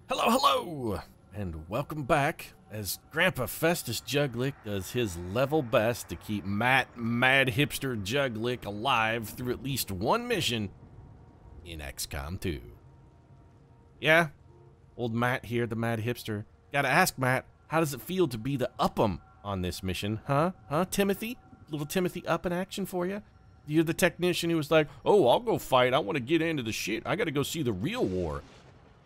Hello, hello, and welcome back as Grandpa Festus Juglick does his level best to keep Mad Hipster Juglick alive through at least one mission in XCOM 2. Yeah, old Matt here, the Mad Hipster. Gotta ask, Matt, how does it feel to be the Upham on this mission, huh? Huh, Timothy? Little Timothy up in action for you? You're the technician who was like, oh, I'll go fight. I want to get into the shit. I gotta go see the real war.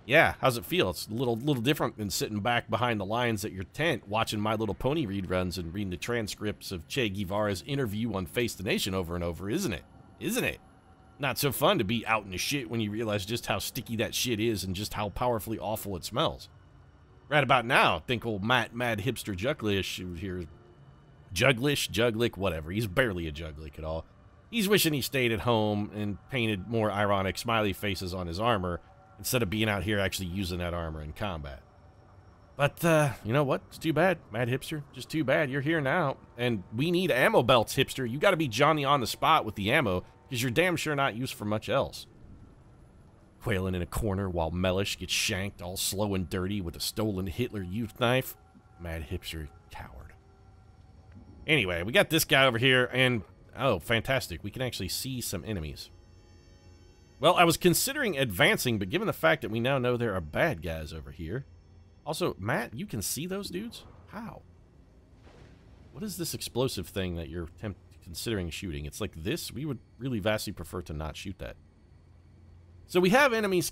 Yeah, how's it feel? It's a little different than sitting back behind the lines at your tent watching My Little Pony reruns and reading the transcripts of Che Guevara's interview on Face the Nation over and over, isn't it? Isn't it? Not so fun to be out in the shit when you realize just how sticky that shit is and just how powerfully awful it smells. Right about now, I think old Mad Hipster Juglish here, Juglick, whatever. He's barely a Juglick at all. He's wishing he stayed at home and painted more ironic smiley faces on his armor instead of being out here actually using that armor in combat. But, you know what? It's too bad, Mad Hipster. Just too bad. You're here now. And we need ammo belts, Hipster. You gotta be Johnny on the spot with the ammo, because you're damn sure not used for much else. Quailing in a corner while Mellish gets shanked all slow and dirty with a stolen Hitler Youth knife. Mad Hipster, coward. Anyway, we got this guy over here, and, oh, fantastic. We can actually see some enemies. Well, I was considering advancing, but given the fact that we now know there are bad guys over here. Also, Matt, you can see those dudes? How? What is this explosive thing that you're considering shooting? It's like this? We would really vastly prefer to not shoot that. So we have enemies.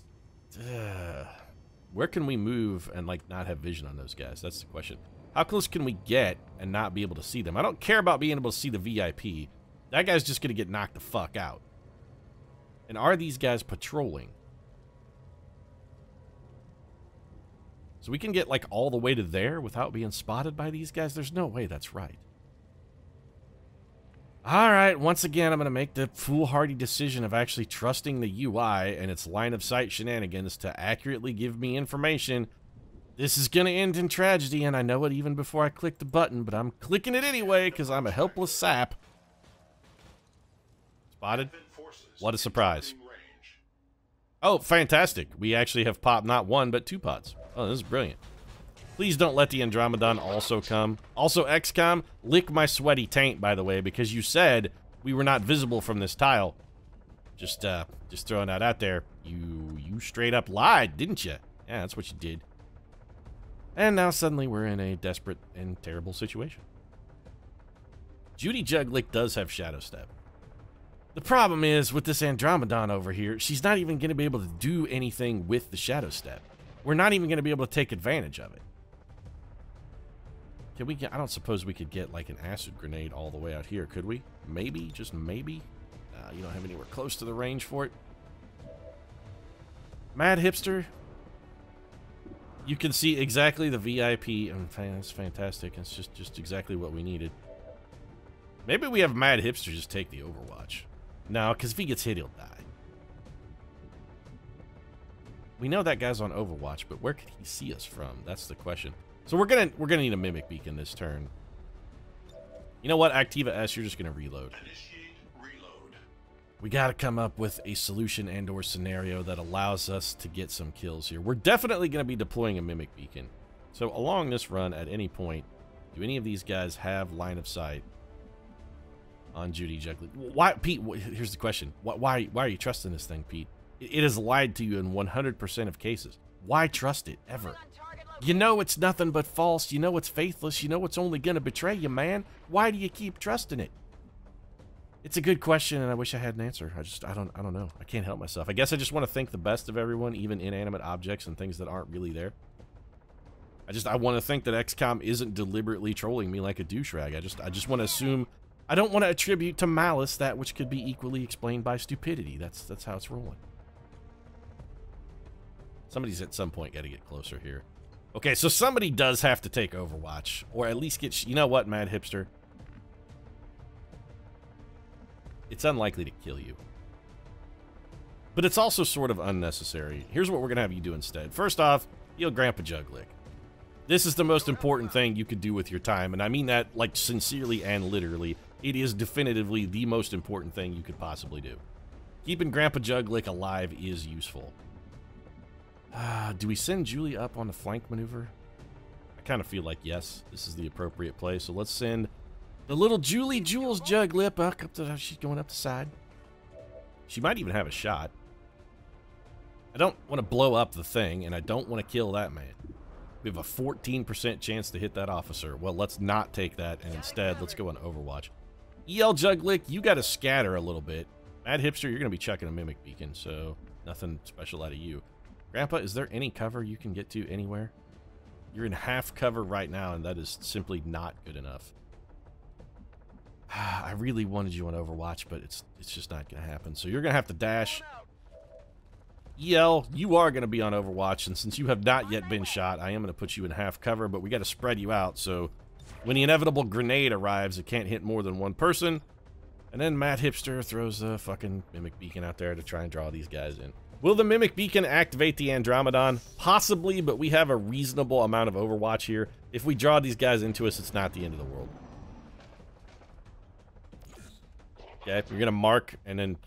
Where can we move and, like, not have vision on those guys? That's the question. How close can we get and not be able to see them? I don't care about being able to see the VIP. That guy's just going to get knocked the fuck out. And are these guys patrolling? So we can get, like, all the way to there without being spotted by these guys? There's no way that's right. Alright, once again, I'm going to make the foolhardy decision of actually trusting the UI and its line-of-sight shenanigans to accurately give me information. This is going to end in tragedy, and I know it even before I click the button, but I'm clicking it anyway because I'm a helpless sap. Spotted? What a surprise. Oh, fantastic. We actually have popped not one, but two pods. Oh, this is brilliant. Please don't let the Andromedon also come. Also, XCOM, lick my sweaty taint, by the way, because you said we were not visible from this tile. Just throwing that out there. You straight up lied, didn't you? Yeah, that's what you did. And now suddenly we're in a desperate and terrible situation. Judy Juglick does have Shadow Step. The problem is, with this Andromedon over here, she's not even going to be able to do anything with the Shadow Step. We're not even going to be able to take advantage of it. Can we get, I don't suppose we could get, like, an acid grenade all the way out here, could we? Maybe, just maybe? You don't have anywhere close to the range for it. Mad Hipster, you can see exactly the VIP. That's fantastic. It's just exactly what we needed. Maybe we have Mad Hipster just take the Overwatch. No, because if he gets hit, he'll die. We know that guy's on Overwatch, but where could he see us from? That's the question. So we're gonna need a Mimic Beacon this turn. You know what, Activa S, you're just gonna reload. Initiate reload. We gotta come up with a solution and/or scenario that allows us to get some kills here. We're definitely gonna be deploying a Mimic Beacon. So along this run, at any point, do any of these guys have line of sight on Judy Juglick? Why, Pete? Here's the question: why are you trusting this thing, Pete? It has lied to you in 100% of cases. Why trust it ever? You know it's nothing but false. You know it's faithless. You know it's only gonna betray you, man. Why do you keep trusting it? It's a good question, and I wish I had an answer. I don't know. I can't help myself. I guess I just want to think the best of everyone, even inanimate objects and things that aren't really there. I want to think that XCOM isn't deliberately trolling me like a douche rag. I just want to assume. I don't want to attribute to malice that which could be equally explained by stupidity. That's how it's rolling. Somebody's at some point got to get closer here. Okay, so somebody does have to take Overwatch, or at least get. You know what, Mad Hipster? It's unlikely to kill you, but it's also sort of unnecessary. Here's what we're gonna have you do instead. First off, heal Grandpa Juglick. This is the most important thing you could do with your time, and I mean that, like, sincerely and literally. It is definitively the most important thing you could possibly do. Keeping Grandpa Juglick alive is useful. Do we send Julie up on the flank maneuver? I kind of feel like yes, this is the appropriate play. So let's send the little Julie Jules Juglip up to, she's going up the side. She might even have a shot. I don't want to blow up the thing, and I don't want to kill that man. We have a 14% chance to hit that officer. Well, let's not take that, and instead, let's go on Overwatch. EL Juglick, you got to scatter a little bit. Mad Hipster, you're going to be chucking a Mimic Beacon, so nothing special out of you. Grandpa, is there any cover you can get to anywhere? You're in half cover right now, and that is simply not good enough. I really wanted you on Overwatch, but it's just not going to happen. So you're going to have to dash. EL, you are going to be on Overwatch, and since you have not yet been shot, I am going to put you in half cover, but we got to spread you out, so when the inevitable grenade arrives, it can't hit more than one person. And then Matt Hipster throws the fucking Mimic Beacon out there to try and draw these guys in. Will the Mimic Beacon activate the Andromedon? Possibly, but we have a reasonable amount of Overwatch here. If we draw these guys into us, it's not the end of the world. Okay, you're gonna mark, and then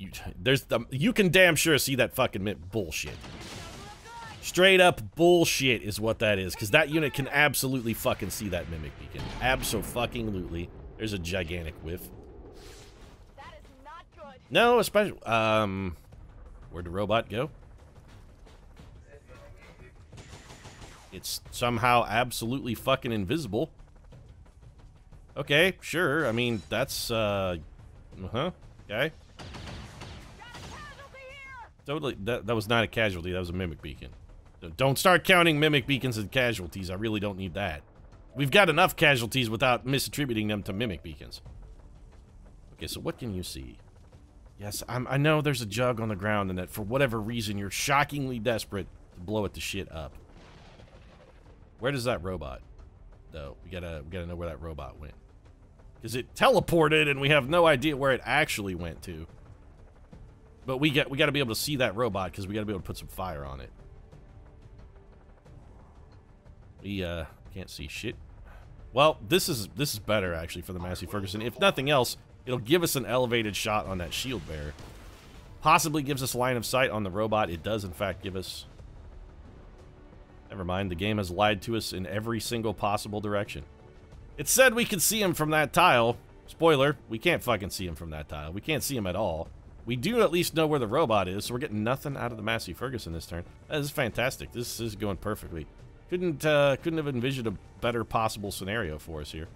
you can damn sure see that fucking bullshit. Straight up bullshit is what that is, because that unit can absolutely fucking see that Mimic Beacon. Abso-fucking-lutely. There's a gigantic whiff. That is not good. No, especially, where'd the robot go? It's somehow absolutely fucking invisible. Okay, sure, I mean, that's, okay. Totally, that was not a casualty, that was a Mimic Beacon. Don't start counting Mimic Beacons as casualties, I really don't need that. We've got enough casualties without misattributing them to Mimic Beacons. Okay, so what can you see? Yes, I know there's a jug on the ground and that for whatever reason you're shockingly desperate to blow it to shit up. Where does that robot, though? We gotta know where that robot went. Because it teleported and we have no idea where it actually went to. But we gotta be able to see that robot because we gotta be able to put some fire on it. We can't see shit. Well, this is better actually for the Massey Ferguson. If nothing else, it'll give us an elevated shot on that shield bearer. Possibly gives us line of sight on the robot. It does in fact give us. Never mind, the game has lied to us in every single possible direction. It said we could see him from that tile. Spoiler, we can't fucking see him from that tile. We can't see him at all. We do at least know where the robot is, so we're getting nothing out of the Massey Ferguson this turn. That is fantastic. This is going perfectly. Couldn't have envisioned a better possible scenario for us here.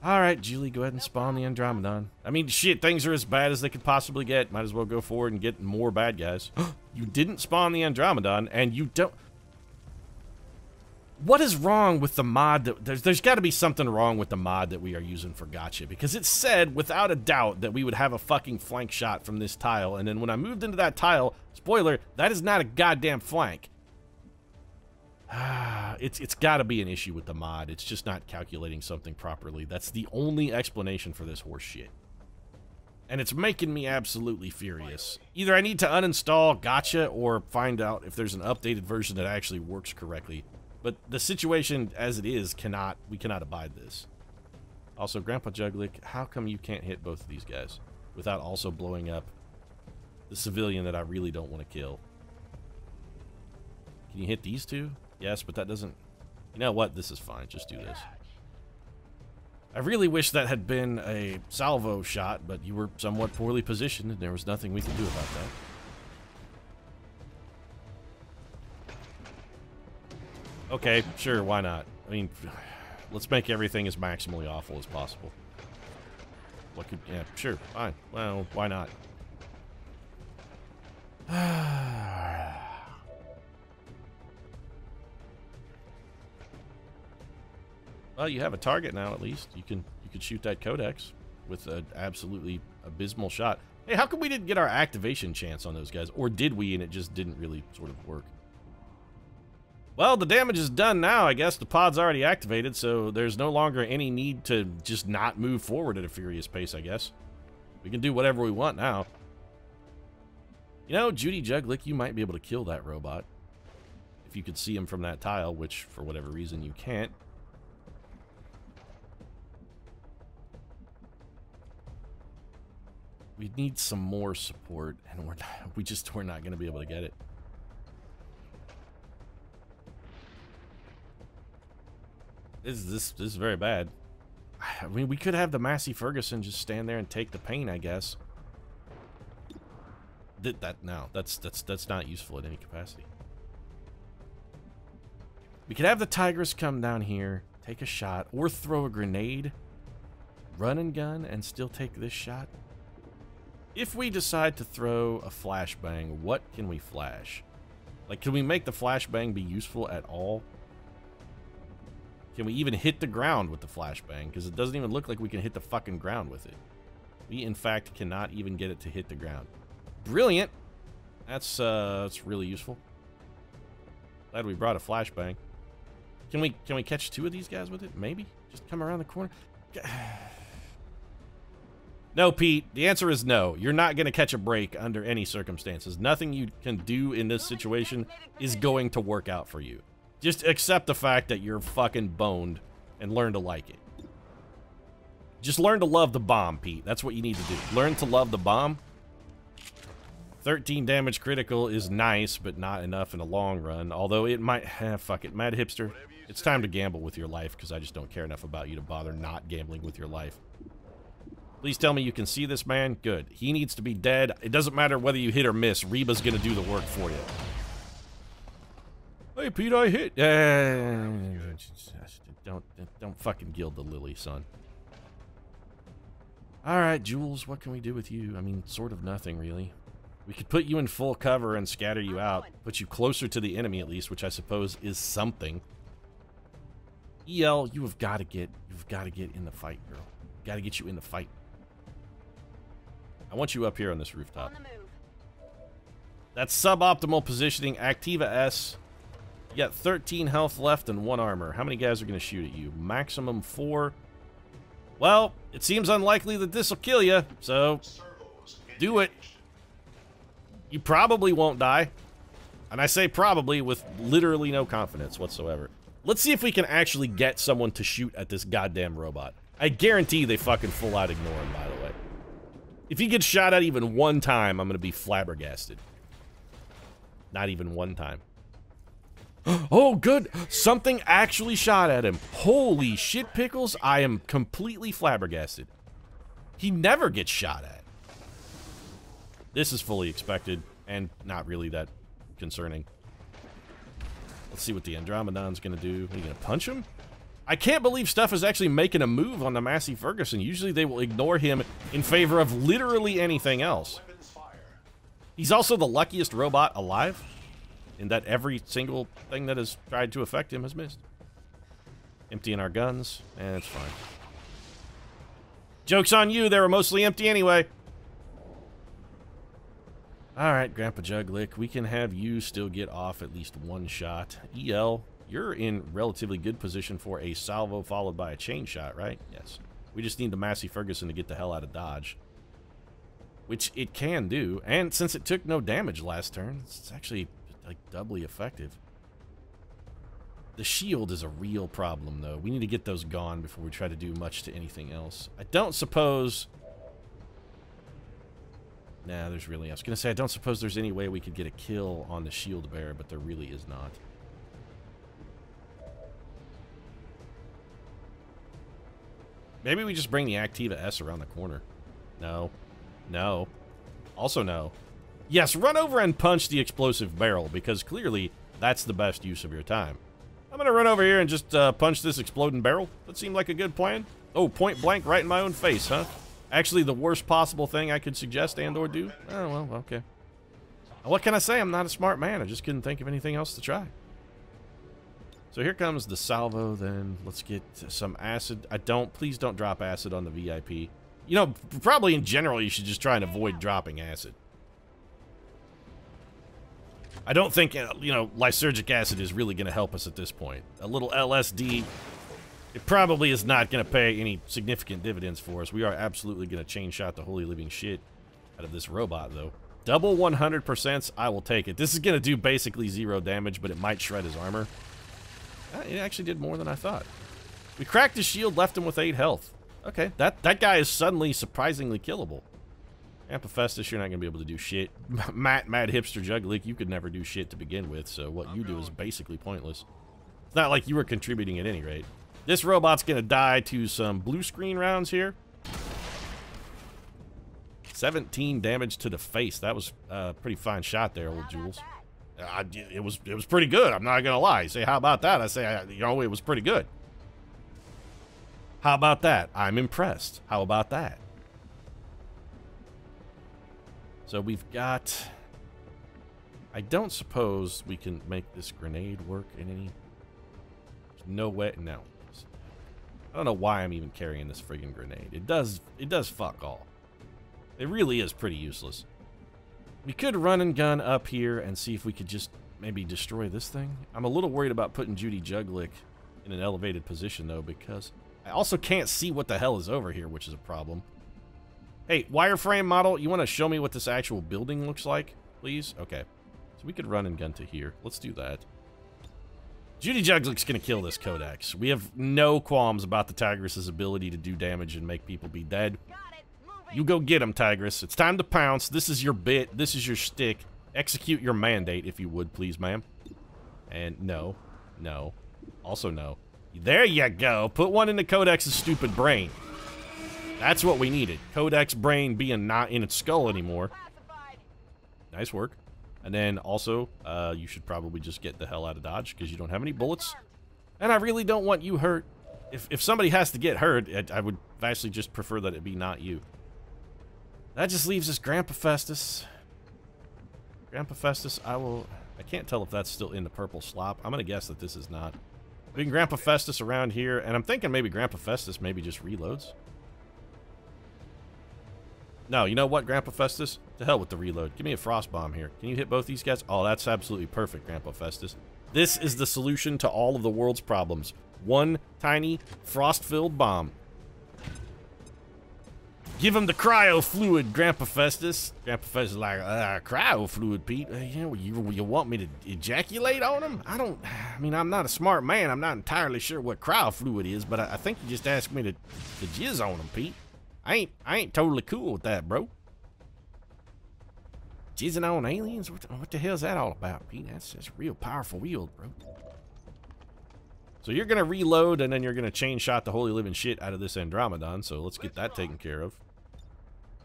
Alright, Julie, go ahead and spawn the Andromedon. I mean, shit, things are as bad as they could possibly get. Might as well go forward and get more bad guys. You didn't spawn the Andromedon, and you don't... What is wrong with the mod that... There's got to be something wrong with the mod that we are using for Gotcha, because it said, without a doubt, that we would have a fucking flank shot from this tile, and then when I moved into that tile, spoiler, that is not a goddamn flank. It's got to be an issue with the mod. It's just not calculating something properly. That's the only explanation for this horse shit. And it's making me absolutely furious. Either I need to uninstall Gotcha or find out if there's an updated version that actually works correctly. But the situation as it is we cannot abide this. Also, Grandpa Juglick, how come you can't hit both of these guys without also blowing up the civilian that I really don't want to kill? Can you hit these two? Yes, but that doesn't... You know what? This is fine. Just do this. I really wish that had been a salvo shot, but you were somewhat poorly positioned, and there was nothing we could do about that. Okay, sure, why not? I mean, let's make everything as maximally awful as possible. What could... Yeah, sure, fine. Well, why not? Well, you have a target now, at least. You could shoot that Codex with an absolutely abysmal shot. Hey, how come we didn't get our activation chance on those guys? Or did we, and it just didn't really sort of work? Well, the damage is done now, I guess. The pod's already activated, so there's no longer any need to just not move forward at a furious pace, I guess. We can do whatever we want now. You know, Judy Juglick, you might be able to kill that robot. If you could see him from that tile, which, for whatever reason, you can't. We need some more support, and we're not going to be able to get it. This is very bad. I mean, we could have the Massey Ferguson just stand there and take the pain, I guess. No, that's not useful in any capacity. We could have the Tigress come down here, take a shot, or throw a grenade, run and gun, and still take this shot. If we decide to throw a flashbang, what can we flash? Like, can we make the flashbang be useful at all? Can we even hit the ground with the flashbang? Because it doesn't even look like we can hit the fucking ground with it. We, in fact, cannot even get it to hit the ground. Brilliant! That's really useful. Glad we brought a flashbang. Can we catch two of these guys with it? Maybe? Just come around the corner? No, Pete. The answer is no. You're not going to catch a break under any circumstances. Nothing you can do in this situation is going to work out for you. Just accept the fact that you're fucking boned and learn to like it. Just learn to love the bomb, Pete. That's what you need to do. Learn to love the bomb. 13 damage critical is nice, but not enough in the long run. Although it might... fuck it. Mad Hipster, it's time to gamble with your life, because I just don't care enough about you to bother not gambling with your life. Please tell me you can see this man. Good. He needs to be dead. It doesn't matter whether you hit or miss. Reba's gonna do the work for you. Hey, Pete, I hit. Don't fucking gild the lily, son. Alright, Jules, what can we do with you? I mean, sort of nothing, really. We could put you in full cover and scatter you out. Put you closer to the enemy, at least, which I suppose is something. EL, you've got to get in the fight, girl. Got to get you in the fight. I want you up here on this rooftop. That's suboptimal positioning. Activa S. You got 13 health left and 1 armor. How many guys are going to shoot at you? Maximum 4. Well, it seems unlikely that this will kill you, so do it. You probably won't die. And I say probably with literally no confidence whatsoever. Let's see if we can actually get someone to shoot at this goddamn robot. I guarantee they fucking full out ignore him, by the way. If he gets shot at even one time, I'm going to be flabbergasted. Not even one time. Oh, good. Something actually shot at him. Holy shit, Pickles. I am completely flabbergasted. He never gets shot at. This is fully expected and not really that concerning. Let's see what the Andromedon's going to do. Are you going to punch him? I can't believe Stuff is actually making a move on the Massey Ferguson. Usually they will ignore him in favor of literally anything else. He's also the luckiest robot alive, in that every single thing that has tried to affect him has missed. Emptying our guns, and it's fine. Joke's on you, they were mostly empty anyway. Alright, Grandpa Juglick, we can have you still get off at least one shot. EL, you're in relatively good position for a salvo followed by a chain shot, right? Yes. We just need the Massey Ferguson to get the hell out of Dodge. Which it can do, and since it took no damage last turn, it's actually like doubly effective. The shield is a real problem, though. We need to get those gone before we try to do much to anything else. I don't suppose... Nah, there's really... I was going to say, I don't suppose there's any way we could get a kill on the shield bearer, but there really is not. Maybe we just bring the Activa S around the corner. No. No. Also no. Yes, run over and punch the explosive barrel, because clearly that's the best use of your time. I'm going to run over here and just punch this exploding barrel. That seemed like a good plan. Oh, point blank right in my own face, huh? Actually, the worst possible thing I could suggest and or do? Oh, well, okay. What can I say? I'm not a smart man. I just couldn't think of anything else to try. So here comes the salvo, then. Let's get some acid. Please don't drop acid on the VIP. You know, probably in general, you should just try and avoid dropping acid. I don't think, you know, lysergic acid is really going to help us at this point. A little LSD, it probably is not going to pay any significant dividends for us. We are absolutely going to chain shot the holy living shit out of this robot, though. Double 100%, I will take it. This is going to do basically 0 damage, but it might shred his armor. It actually did more than I thought. We cracked his shield, left him with 8 health. Okay, that guy is suddenly surprisingly killable. Amphiphestus, you're not going to be able to do shit. Mad Hipster Juglick, you could never do shit to begin with, so what you do is basically pointless. It's not like you were contributing at any rate. This robot's gonna die to some blue screen rounds here. 17 damage to the face. That was a pretty fine shot there, old Jules. It was pretty good. I'm not gonna lie. You say, how about that? I say, you know, it was pretty good. How about that? I'm impressed. How about that? So we've got... I don't suppose we can make this grenade work in any... There's no way... No. I don't know why I'm even carrying this friggin' grenade. It does fuck all. It really is pretty useless. We could run and gun up here and see if we could just maybe destroy this thing. I'm a little worried about putting Judy Juglick in an elevated position, though, because I also can't see what the hell is over here, which is a problem. Hey, wireframe model, you want to show me what this actual building looks like, please? Okay. So we could run and gun to here. Let's do that. Judy Juglick's going to kill this Codex. We have no qualms about the Tigress's ability to do damage and make people be dead. You go get him, Tigress. It's time to pounce. This is your bit. This is your shtick. Execute your mandate, if you would, please, ma'am. And no. No. Also no. There you go. Put one in the Codex's stupid brain. That's what we needed. Codex brain being not in its skull anymore. Nice work. And then also, you should probably just get the hell out of Dodge because you don't have any bullets. And I really don't want you hurt. If somebody has to get hurt, I would vastly just prefer that it be not you. That just leaves us Grandpa Festus. Grandpa Festus, I can't tell if that's still in the purple slop. I'm going to guess that this is not. We can Grandpa Festus around here, and I'm thinking maybe Grandpa Festus maybe just reloads. No, you know what, Grandpa Festus? To hell with the reload. Give me a frost bomb here. Can you hit both these guys? Oh, that's absolutely perfect, Grandpa Festus. This is the solution to all of the world's problems. One tiny frost-filled bomb. Give him the cryo fluid, Grandpa Festus. Grandpa Festus is like, cryo fluid, Pete. You know, you want me to ejaculate on him? I mean, I'm not a smart man. I'm not entirely sure what cryo fluid is, but I think you just asked me to jizz on him, Pete. I ain't totally cool with that, bro. Jizzing on aliens? What the hell's that all about, Pete? That's a real powerful wield, bro. So you're gonna reload, and then you're gonna chain shot the holy living shit out of this Andromedon, so let's get that taken care of.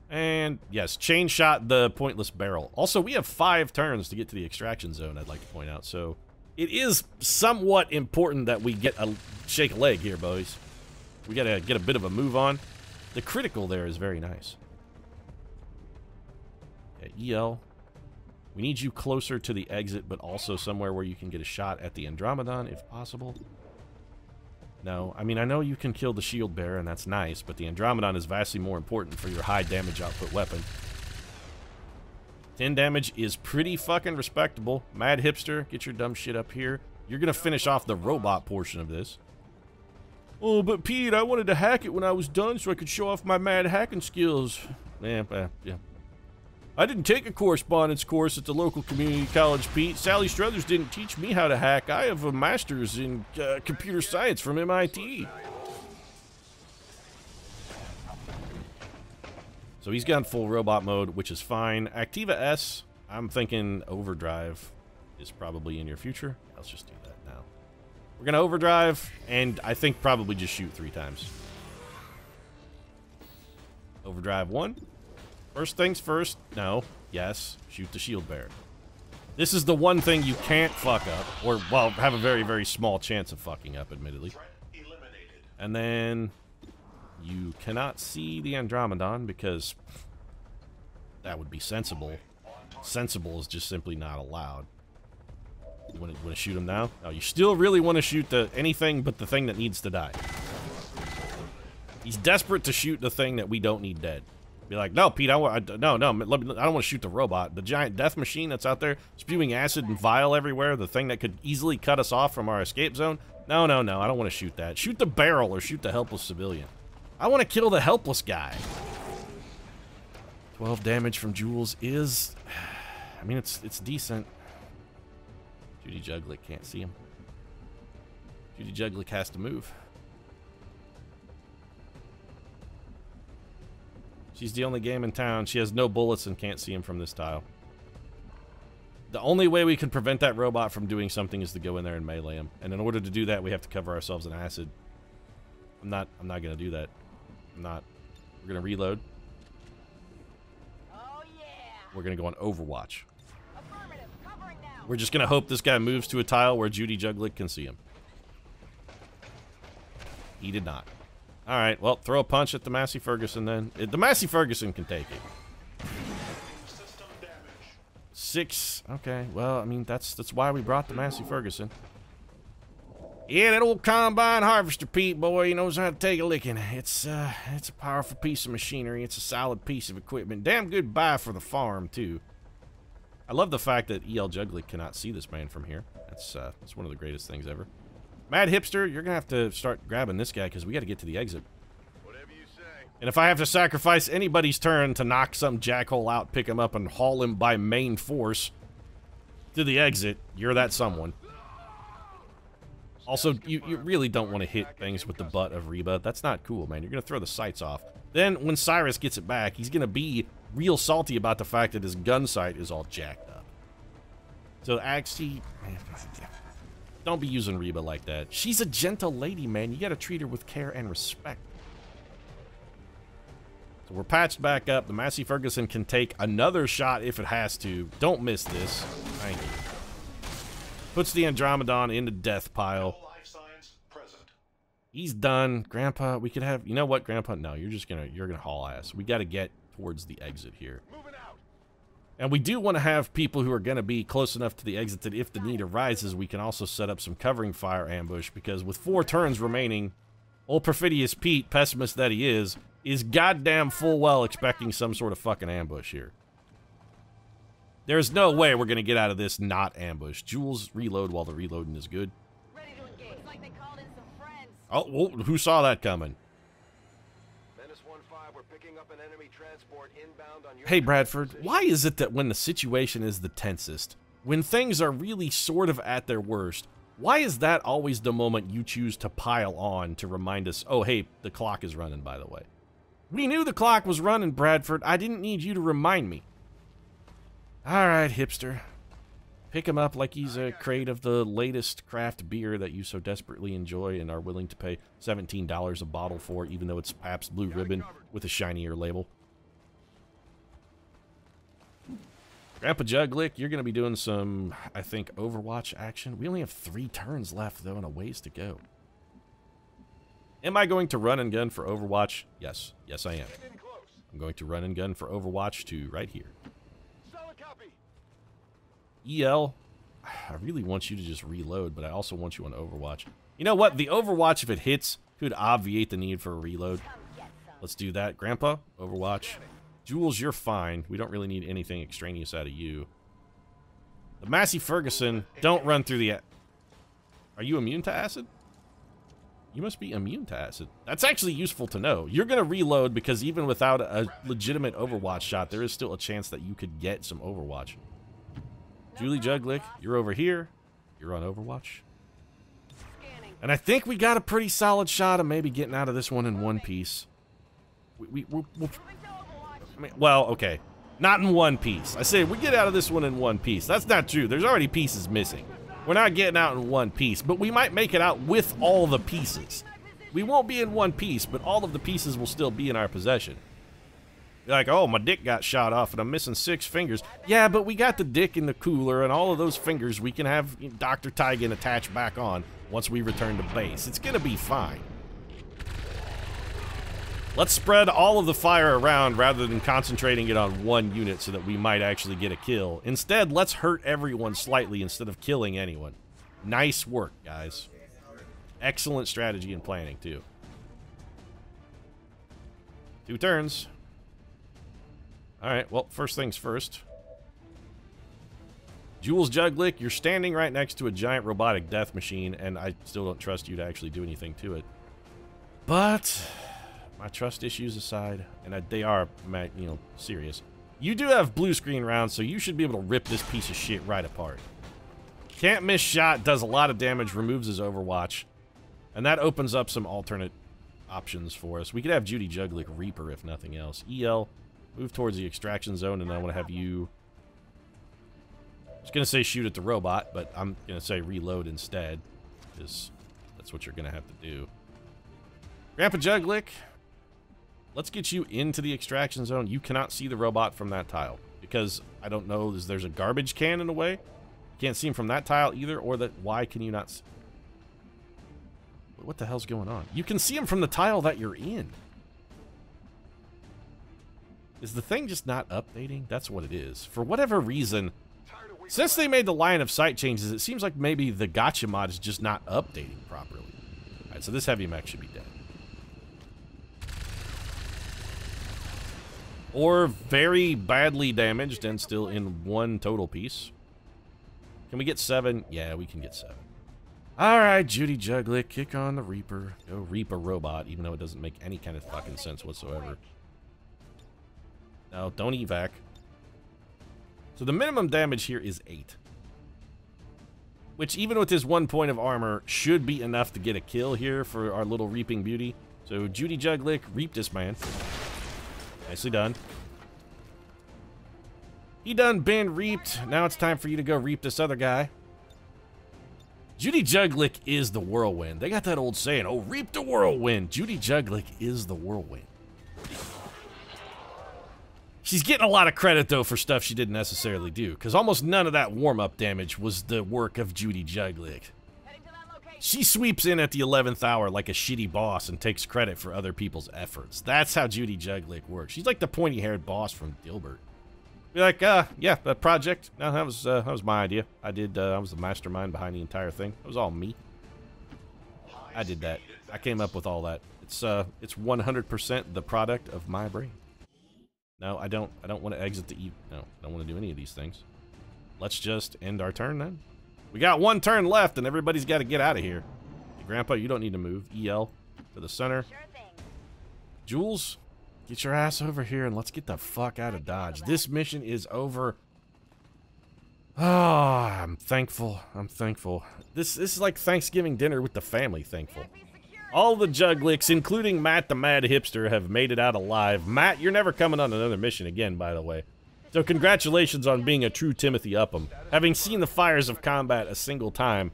And, yes, chain shot the pointless barrel. Also, we have 5 turns to get to the extraction zone, I'd like to point out, so it is somewhat important that we get shake a leg here, boys. We gotta get a bit of a move on. The critical there is very nice. Okay, EL. We need you closer to the exit, but also somewhere where you can get a shot at the Andromedon, if possible. No, I mean, I know you can kill the shield bearer, and that's nice, but the Andromedon is vastly more important for your high damage output weapon. 10 damage is pretty fucking respectable. Mad Hipster, get your dumb shit up here. You're gonna finish off the robot portion of this. Oh, but Pete, I wanted to hack it when I was done so I could show off my mad hacking skills. Yeah. I didn't take a correspondence course at the local community college, Pete. Sally Struthers didn't teach me how to hack. I have a master's in computer science from MIT. So he's gone full robot mode, which is fine. Activa S, I'm thinking overdrive is probably in your future. Let's just do that now. We're going to overdrive, and I think probably just shoot 3 times. Overdrive 1. First things first. No. Yes. Shoot the shield bearer. This is the one thing you can't fuck up, or, well, have a very, very small chance of fucking up, admittedly. And then you cannot see the Andromedon because that would be sensible. Sensible is just simply not allowed. You want to shoot him now? No, you still really want to shoot anything but the thing that needs to die. He's desperate to shoot the thing that we don't need dead. Be like, no, Pete, I don't want to shoot the robot. The giant death machine that's out there spewing acid and vile everywhere, the thing that could easily cut us off from our escape zone. No, I don't want to shoot that. Shoot the barrel or shoot the helpless civilian. I want to kill the helpless guy. 12 damage from Jules is... I mean, it's decent. Judy Juglick can't see him. Judy Juglick has to move. She's the only game in town. She has no bullets and can't see him from this tile. The only way we can prevent that robot from doing something is to go in there and melee him. And in order to do that, we have to cover ourselves in acid. I'm not gonna do that. I'm not. We're gonna reload. Oh yeah. We're gonna go on Overwatch. Affirmative. Covering now. We're just gonna hope this guy moves to a tile where Judy Juglick can see him. He did not. Alright, well, throw a punch at the Massey Ferguson then. The Massey Ferguson can take it. 6. Okay, well, I mean, that's why we brought the Massey Ferguson. Yeah, that old combine harvester, Pete, boy, he knows how to take a licking. It's a powerful piece of machinery. It's a solid piece of equipment. Damn good buy for the farm, too. I love the fact that E.L. Juglick cannot see this man from here. That's one of the greatest things ever. Mad Hipster, you're gonna have to start grabbing this guy because we got to get to the exit. Whatever you say. And if I have to sacrifice anybody's turn to knock some jackhole out, pick him up, and haul him by main force to the exit, you're that someone. Also, you really don't want to hit things with the butt of Reba. That's not cool, man. You're going to throw the sights off. Then, when Cyrus gets it back, he's going to be real salty about the fact that his gun sight is all jacked up. So, actually, don't be using Reba like that. She's a gentle lady, man. You got to treat her with care and respect. So, we're patched back up. The Massey Ferguson can take another shot if it has to. Don't miss this. Thank you. Puts the Andromedon in the death pile. He's done. Grandpa, we could have... You know what, Grandpa? No, you're gonna haul ass. We gotta get towards the exit here. And we do want to have people who are gonna be close enough to the exit that if the need arises, we can also set up some covering fire ambush, because with 4 turns remaining, old Perfidious Pete, pessimist that he is goddamn full well expecting some sort of fucking ambush here. There's no way we're gonna get out of this not ambush. Jules, reload while the reloading is good. Ready to engage. Like they called in some friends. Oh, well, who saw that coming? Menace 1-5, we're picking up an enemy transport inbound on your... Hey, Bradford, why is it that when the situation is the tensest, when things are really sort of at their worst, why is that always the moment you choose to pile on to remind us, oh, hey, the clock is running, by the way? We knew the clock was running, Bradford. I didn't need you to remind me. Alright, hipster. Pick him up like he's a crate of the latest craft beer that you so desperately enjoy and are willing to pay $17 a bottle for, even though it's Pabst Blue Ribbon with a shinier label. Grandpa Juglick, you're going to be doing some, I think, Overwatch action. We only have 3 turns left, though, and a ways to go. Am I going to run and gun for Overwatch? Yes. Yes, I am. I'm going to run and gun for Overwatch to right here. EL, I really want you to just reload, but I also want you on Overwatch. You know what? The Overwatch, if it hits, could obviate the need for a reload. Let's do that. Grandpa, Overwatch. Jules, you're fine. We don't really need anything extraneous out of you. The Massey Ferguson, don't run through the... Are you immune to acid? You must be immune to acid. That's actually useful to know. You're going to reload because even without a legitimate Overwatch shot, there is still a chance that you could get some Overwatch. Julie Juglick, you're over here. You're on Overwatch. And I think we got a pretty solid shot of maybe getting out of this one in one piece. We'll I mean, well, okay. Not in one piece. I say we get out of this one in one piece. That's not true. There's already pieces missing. We're not getting out in one piece, but we might make it out with all the pieces. We won't be in one piece, but all of the pieces will still be in our possession. You're like, oh, my dick got shot off and I'm missing 6 fingers. Yeah, but we got the dick in the cooler and all of those fingers we can have Dr. Tigan attached back on once we return to base. It's gonna be fine. Let's spread all of the fire around rather than concentrating it on one unit so that we might actually get a kill. Instead, let's hurt everyone slightly instead of killing anyone. Nice work, guys. Excellent strategy and planning, too. 2 turns. Alright, well, first things first. Jules Juglick, you're standing right next to a giant robotic death machine, and I still don't trust you to actually do anything to it. But, my trust issues aside, and they are, you know, serious. You do have blue screen rounds, so you should be able to rip this piece of shit right apart. Can't miss shot, does a lot of damage, removes his Overwatch. And that opens up some alternate options for us. We could have Judy Juglick Reaper, if nothing else. EL, move towards the extraction zone, and I want to have you... I was going to say shoot at the robot, but I'm going to say reload instead, because that's what you're going to have to do. Grandpa Juglick, let's get you into the extraction zone. You cannot see the robot from that tile because I don't know, there's a garbage can in the way. You can't see him from that tile either, or that. Why can you not see? What the hell's going on? You can see him from the tile that you're in. Is the thing just not updating? That's what it is. For whatever reason, since they made the line of sight changes, it seems like maybe the gotcha mod is just not updating properly. Alright, so this heavy mech should be dead. Or very badly damaged and still in one total piece. Can we get 7? Yeah, we can get 7. Alright, Judy Juglick, kick on the Reaper. Go reap a robot, even though it doesn't make any kind of fucking sense whatsoever. No, don't evac. So the minimum damage here is 8. Which, even with his 1 point of armor, should be enough to get a kill here for our little reaping beauty. So, Judy Juglick, reap this man. Nicely done. He done been reaped. Now it's time for you to go reap this other guy. Judy Juglick is the whirlwind. They got that old saying, oh, reap the whirlwind. Judy Juglick is the whirlwind. She's getting a lot of credit, though, for stuff she didn't necessarily do, because almost none of that warm-up damage was the work of Judy Juglick. She sweeps in at the 11th hour like a shitty boss and takes credit for other people's efforts. That's how Judy Juglick works. She's like the pointy-haired boss from Dilbert. Be like, yeah, that project, no, that was my idea. I was the mastermind behind the entire thing. It was all me. I did that. I came up with all that. It's 100% the product of my brain. No, I don't want to exit the no, I don't want to do any of these things. Let's just end our turn then. We got 1 turn left and everybody's got to get out of here. Hey, Grandpa, you don't need to move. EL to the center. Sure thing. Jules, get your ass over here and let's get the fuck out of Dodge. This mission is over. Oh, I'm thankful. I'm thankful. This is like Thanksgiving dinner with the family thankful. All the Juglicks, including Matt the Mad Hipster, have made it out alive. Matt, you're never coming on another mission again, by the way. So congratulations on being a true Timothy Upham. Having seen the fires of combat a single time,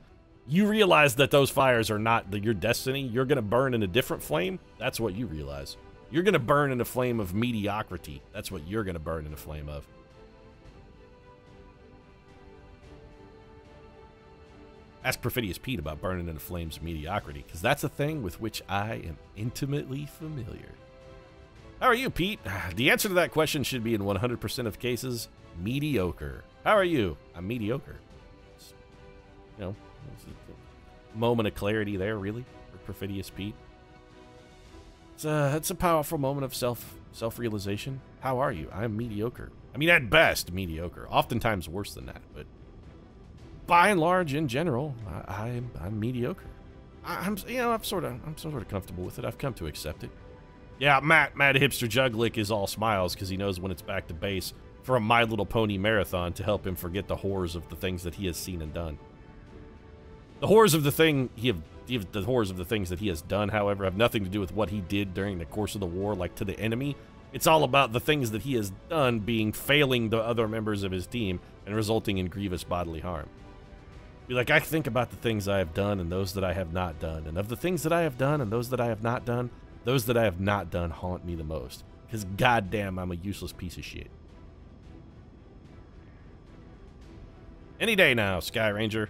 you realize that those fires are not your destiny. You're going to burn in a different flame. That's what you realize. You're going to burn in a flame of mediocrity. That's what you're going to burn in a flame of. Ask Perfidious Pete about burning in the flames of mediocrity, because that's a thing with which I am intimately familiar. How are you, Pete? The answer to that question should be in 100% of cases, mediocre. How are you? I'm mediocre. You know, a moment of clarity there, really, for Perfidious Pete. It's a powerful moment of self-realization. How are you? I'm mediocre. I mean, at best, mediocre. Oftentimes worse than that, but by and large, in general, I'm mediocre. I'm sort of comfortable with it. I've come to accept it. Yeah, Mad Hipster Juglick is all smiles because he knows when it's back to base for a My Little Pony marathon to help him forget the horrors of the things that he has seen and done. The horrors of the things that he has done, however, have nothing to do with what he did during the course of the war, like to the enemy. It's all about the things that he has done failing the other members of his team and resulting in grievous bodily harm. Be like, I think about the things I have done and those that I have not done. And of the things that I have done and those that I have not done, those that I have not done haunt me the most. Because goddamn, I'm a useless piece of shit. Any day now, Sky Ranger.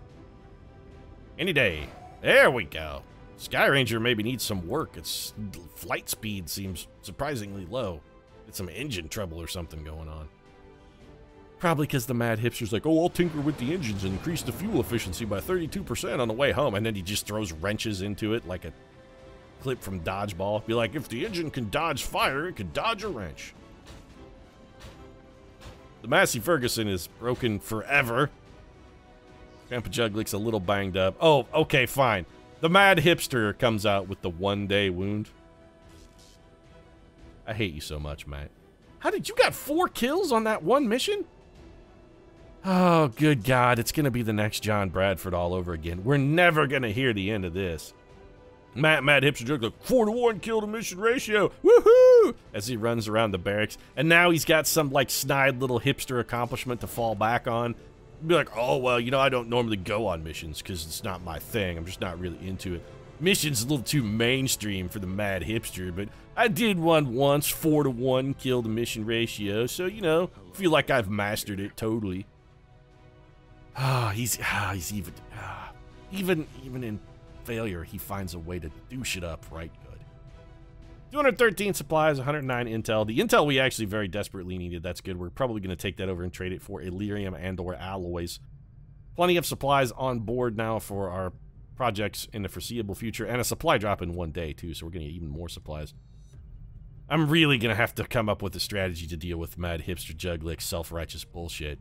Any day. There we go. Sky Ranger maybe needs some work. Its flight speed seems surprisingly low. It's some engine trouble or something going on. Probably because the Mad Hipster's like, oh, I'll tinker with the engines and increase the fuel efficiency by 32% on the way home. And then he just throws wrenches into it like a clip from Dodgeball. Be like, if the engine can dodge fire, it can dodge a wrench. The Massey Ferguson is broken forever. Grandpa Juglick's a little banged up. Oh, okay, fine. The Mad Hipster comes out with the 1-day wound. I hate you so much, Matt. How did you got 4 kills on that one mission? Oh, good God, it's going to be the next John Bradford all over again. We're never going to hear the end of this. Mad Hipster joke like 4-to-1 kill to mission ratio. Woohoo! As he runs around the barracks. And now he's got some, like, snide little hipster accomplishment to fall back on. Be like, oh, well, you know, I don't normally go on missions because it's not my thing. I'm just not really into it. Mission's a little too mainstream for the mad hipster, but I did one once, 4-to-1 kill the mission ratio, so, you know, feel like I've mastered it totally. He's even in failure, he finds a way to douche it up right good. 213 supplies, 109 intel. The intel we actually very desperately needed. That's good. We're probably going to take that over and trade it for Illyrium and/or alloys. Plenty of supplies on board now for our projects in the foreseeable future, and a supply drop in one day too, so we're going to get even more supplies. I'm really going to have to come up with a strategy to deal with Mad Hipster Juglick's self-righteous bullshit.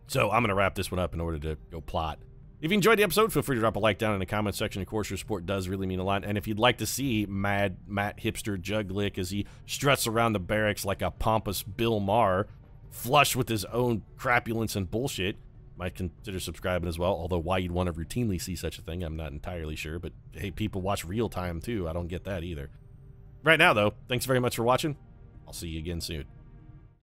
So I'm going to wrap this one up in order to go plot. If you enjoyed the episode, feel free to drop a like down in the comment section. Of course, your support does really mean a lot. And if you'd like to see Matt Hipster Juglick as he struts around the barracks like a pompous Bill Maher, flush with his own crapulence and bullshit, might consider subscribing as well. Although why you'd want to routinely see such a thing, I'm not entirely sure. But hey, people watch real time too. I don't get that either. Right now, though, thanks very much for watching. I'll see you again soon.